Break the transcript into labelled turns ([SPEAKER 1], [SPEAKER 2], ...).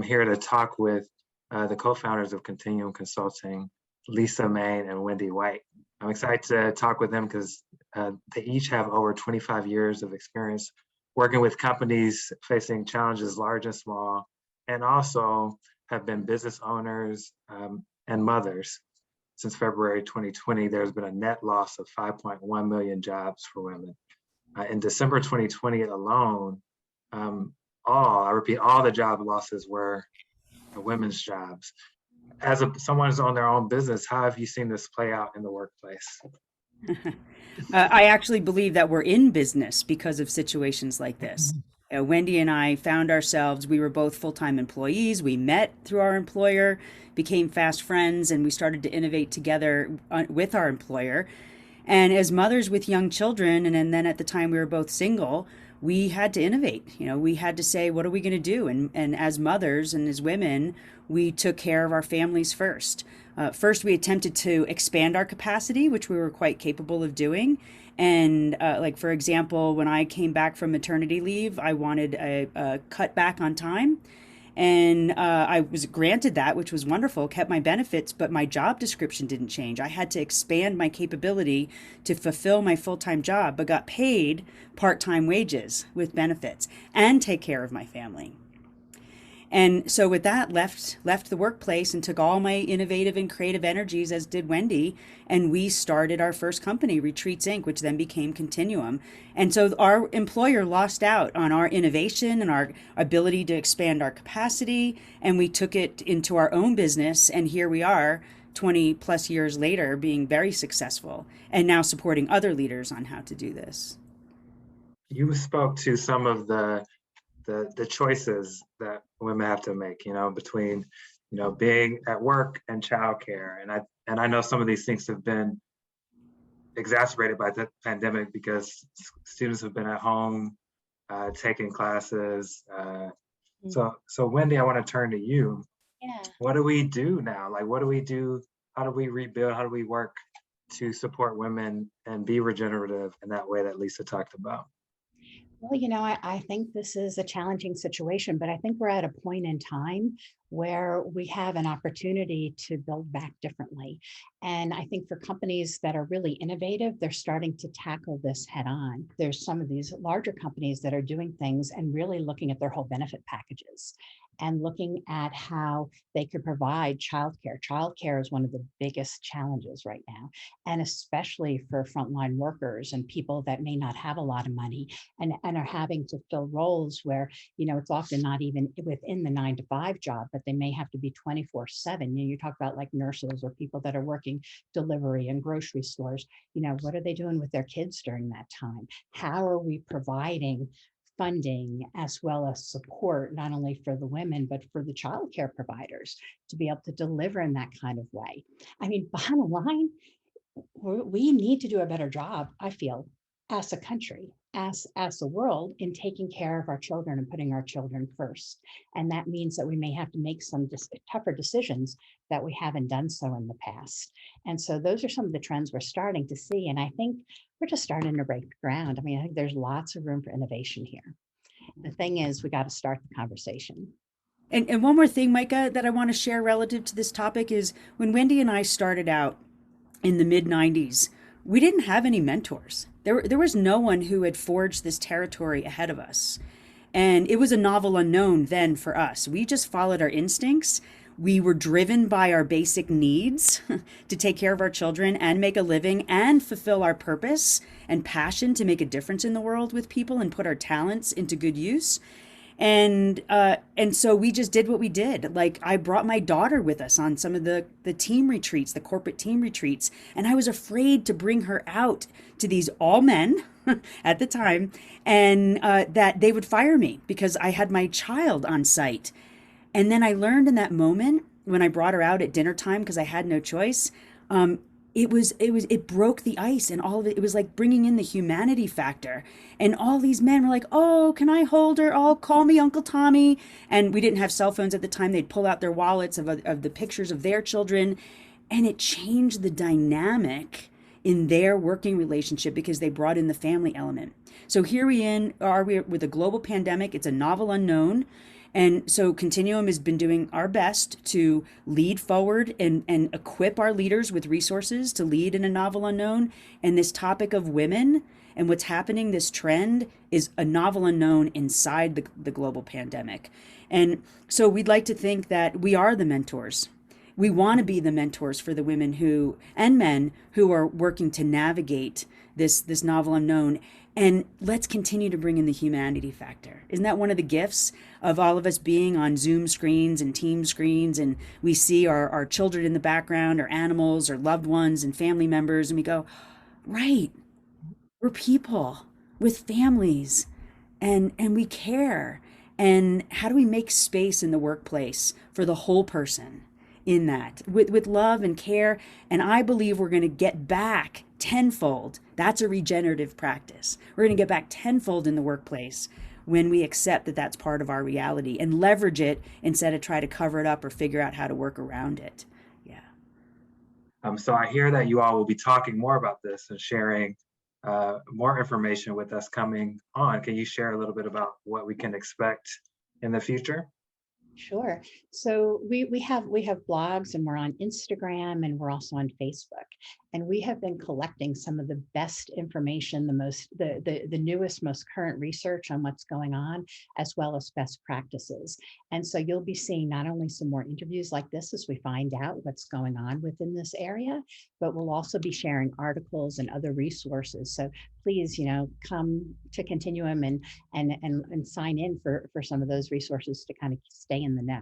[SPEAKER 1] here to talk with the co-founders of Continuum Consulting, Lisa Main and Wendy White. I'm excited to talk with them because they each have over 25 years of experience working with companies facing challenges large and small, and also have been business owners and mothers. Since February 2020, there's been a net loss of 5.1 million jobs for women. In December 2020 alone, all the job losses were women's jobs. As someone who's on their own business, how have you seen this play out in the workplace?
[SPEAKER 2] I actually believe that we're in business because of situations like this. Wendy and I found ourselves, we were both full-time employees. We met through our employer, became fast friends, and we started to innovate together with our employer. And as mothers with young children, and then at the time we were both single, we had to innovate. We had to say, what are we going to do? And as mothers and as women, we took care of our families first. First, we attempted to expand our capacity, which we were quite capable of doing. And like, for example, when I came back from maternity leave, I wanted a cut back on time. And I was granted that, which was wonderful, kept my benefits, but my job description didn't change. I had to expand my capability to fulfill my full-time job, but got paid part-time wages with benefits and take care of my family. And so with that, left the workplace and took all my innovative and creative energies, as did Wendy, and we started our first company, Retreats Inc., which then became Continuum. And so our employer lost out on our innovation and our ability to expand our capacity, and we took it into our own business, and here we are 20 plus years later being very successful and now supporting other leaders on how to do this.
[SPEAKER 1] You spoke to some of the choices that women have to make, between, being at work and childcare. And I know some of these things have been exacerbated by the pandemic because students have been at home taking classes. So Wendy, I want to turn to you.
[SPEAKER 3] Yeah.
[SPEAKER 1] What do we do now? Like, what do we do? How do we rebuild? How do we work to support women and be regenerative in that way that Lisa talked about?
[SPEAKER 3] Well, I think this is a challenging situation, but I think we're at a point in time where we have an opportunity to build back differently. And I think for companies that are really innovative, they're starting to tackle this head on. There's some of these larger companies that are doing things and really looking at their whole benefit packages and looking at how they could provide childcare. Childcare is one of the biggest challenges right now, and especially for frontline workers and people that may not have a lot of money and are having to fill roles where, it's often not even within the 9-to-5 job, but they may have to be 24/7. You talk about like nurses or people that are working delivery in grocery stores. What are they doing with their kids during that time? How are we providing funding as well as support, not only for the women, but for the childcare providers to be able to deliver in that kind of way? I mean, bottom line, we need to do a better job, I feel, as a country, as a world, in taking care of our children and putting our children first. And that means that we may have to make some tougher decisions that we haven't done so in the past. And so those are some of the trends we're starting to see. And I think we're just starting to break ground. I mean, I think there's lots of room for innovation here. The thing is, we got to start the conversation.
[SPEAKER 2] And one more thing, Micah, that I want to share relative to this topic is when Wendy and I started out in the mid 90s, we didn't have any mentors. There was no one who had forged this territory ahead of us. And it was a novel unknown then for us. We just followed our instincts. We were driven by our basic needs to take care of our children and make a living and fulfill our purpose and passion to make a difference in the world with people and put our talents into good use. And so we just did what we did. Like, I brought my daughter with us on some of the team retreats, the corporate team retreats, and I was afraid to bring her out to these all men at the time, and that they would fire me because I had my child on site. And then I learned in that moment when I brought her out at dinner time, because I had no choice, it broke the ice, and all of it was like bringing in the humanity factor. And all these men were like, oh, can I hold her? Oh, call me Uncle Tommy. And we didn't have cell phones at the time. They'd pull out their wallets of the pictures of their children. And it changed the dynamic in their working relationship because they brought in the family element. So here we are with a global pandemic. It's a novel unknown. And so Continuum has been doing our best to lead forward and equip our leaders with resources to lead in a novel unknown. And this topic of women and what's happening, this trend, is a novel unknown inside the global pandemic. And so we'd like to think that we are the mentors. We want to be the mentors for the women who and men who are working to navigate this novel unknown. And let's continue to bring in the humanity factor. Isn't that one of the gifts of all of us being on Zoom screens and team screens, and we see our children in the background, or animals, or loved ones and family members, and we go, right, we're people with families, and we care. And how do we make space in the workplace for the whole person in that with love and care? And I believe we're going to get back tenfold. That's a regenerative practice. We're going to get back tenfold in the workplace when we accept that that's part of our reality and leverage it instead of try to cover it up or figure out how to work around it. Yeah.
[SPEAKER 1] So I hear that you all will be talking more about this and sharing more information with us coming on. Can you share a little bit about what we can expect in the future?
[SPEAKER 3] Sure. So we have blogs, and we're on Instagram, and we're also on Facebook. And we have been collecting some of the best information, the newest, most current research on what's going on, as well as best practices. And so you'll be seeing not only some more interviews like this as we find out what's going on within this area, but we'll also be sharing articles and other resources. So please, come to Continuum and sign in for some of those resources to kind of stay in the know.